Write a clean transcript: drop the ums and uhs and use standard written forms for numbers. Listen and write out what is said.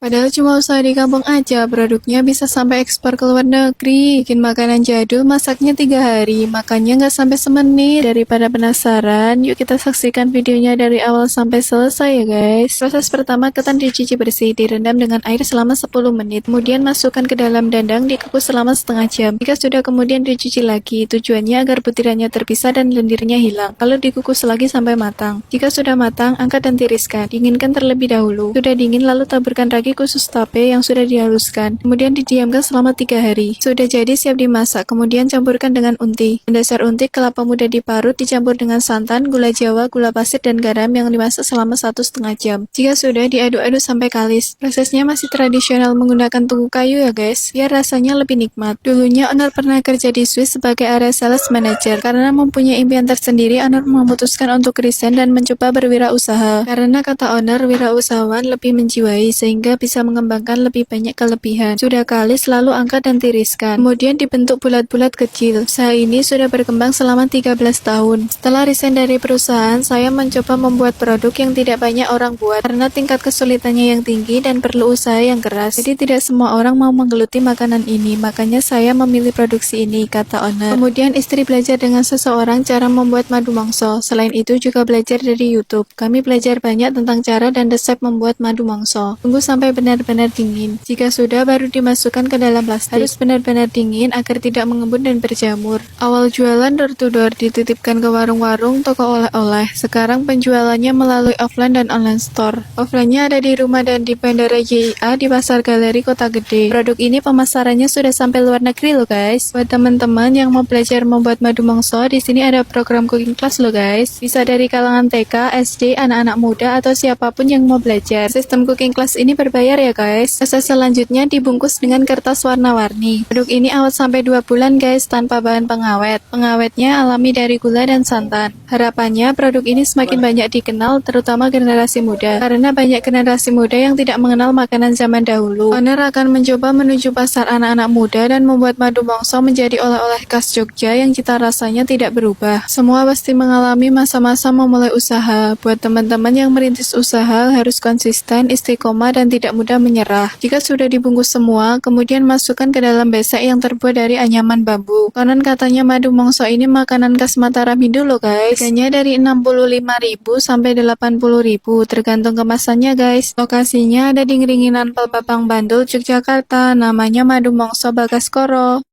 Padahal cuma usaha di kampung aja, produknya bisa sampai ekspor ke luar negeri. Bikin makanan jadul, masaknya 3 hari, makannya nggak sampai semenit. Daripada penasaran, yuk kita saksikan videonya dari awal sampai selesai ya guys. Proses pertama, ketan dicuci bersih, direndam dengan air selama 10 menit. Kemudian masukkan ke dalam dandang, dikukus selama setengah jam. Jika sudah kemudian dicuci lagi, tujuannya agar butirannya terpisah dan lendirnya hilang. Lalu dikukus lagi sampai matang. Jika sudah matang, angkat dan tiriskan. Dinginkan terlebih dahulu. Sudah dingin lalu taburkan ragi khusus tape yang sudah dihaluskan. Kemudian didiamkan selama 3 hari. Sudah jadi siap dimasak. Kemudian campurkan dengan unti. Dasar unti, kelapa muda diparut dicampur dengan santan, gula jawa, gula pasir dan garam yang dimasak selama 1,5 jam. Jika sudah, diaduk-aduk sampai kalis. Prosesnya masih tradisional menggunakan tungku kayu ya guys, biar rasanya lebih nikmat. Dulunya Honor pernah kerja di Swiss sebagai area sales manager. Karena mempunyai impian tersendiri, Honor memutuskan untuk resign dan mencoba berwirausaha. Karena kata Honor, wirausahawan lebih menjiwai sehingga bisa mengembangkan lebih banyak kelebihan. Sudah kalis lalu angkat dan tiriskan. Kemudian dibentuk bulat-bulat kecil. Usaha ini sudah berkembang selama 13 tahun. Setelah resign dari perusahaan, saya mencoba membuat produk yang tidak banyak orang buat karena tingkat kesulitannya yang tinggi dan perlu usaha yang keras. Jadi tidak semua orang mau menggeluti makanan ini. Makanya saya memilih produksi ini, kata Honor. Kemudian istri belajar dengan seseorang cara membuat madu mongso. Selain itu juga belajar dari YouTube. Kami belajar banyak tentang cara dan resep membuat madu mongso. Tunggu sampai benar-benar dingin. Jika sudah, baru dimasukkan ke dalam plastik. Harus benar-benar dingin agar tidak mengembun dan berjamur. Awal jualan door to door, dititipkan ke warung-warung, toko oleh-oleh. Sekarang penjualannya melalui offline dan online store. Offline-nya ada di rumah dan di Bandara JIA di Pasar Galeri Kota Gede. Produk ini pemasarannya sudah sampai luar negeri loh guys. Buat teman-teman yang mau belajar membuat madu mongso, di sini ada program cooking class loh guys. Bisa dari kalangan TK, SD, anak-anak muda atau siapapun yang mau belajar. Sistem cooking class ini berbayar ya guys. Proses selanjutnya dibungkus dengan kertas warna-warni. Produk ini awet sampai 2 bulan guys tanpa bahan pengawet. Pengawetnya alami dari gula dan santan. Harapannya produk ini semakin banyak dikenal terutama generasi muda. Karena banyak generasi muda yang tidak mengenal makanan zaman dahulu. Honor akan mencoba menuju pasar anak-anak muda dan membuat madu mongso menjadi oleh-oleh khas Jogja yang cita rasanya tidak berubah. Semua pasti mengalami masa-masa memulai usaha. Buat teman-teman yang merintis usaha harus konsisten, istiqomah dan tidak mudah menyerah. Jika sudah dibungkus semua, kemudian masukkan ke dalam besek yang terbuat dari anyaman bambu. Konon katanya madu mongso ini makanan khas Mataram Hindu loh guys. Harganya dari 65.000 sampai 80.000 tergantung kemasannya guys. Lokasinya ada di Ngringinan Pelbapang Bandul, Yogyakarta. Namanya Madu Mongso Bagaskoro.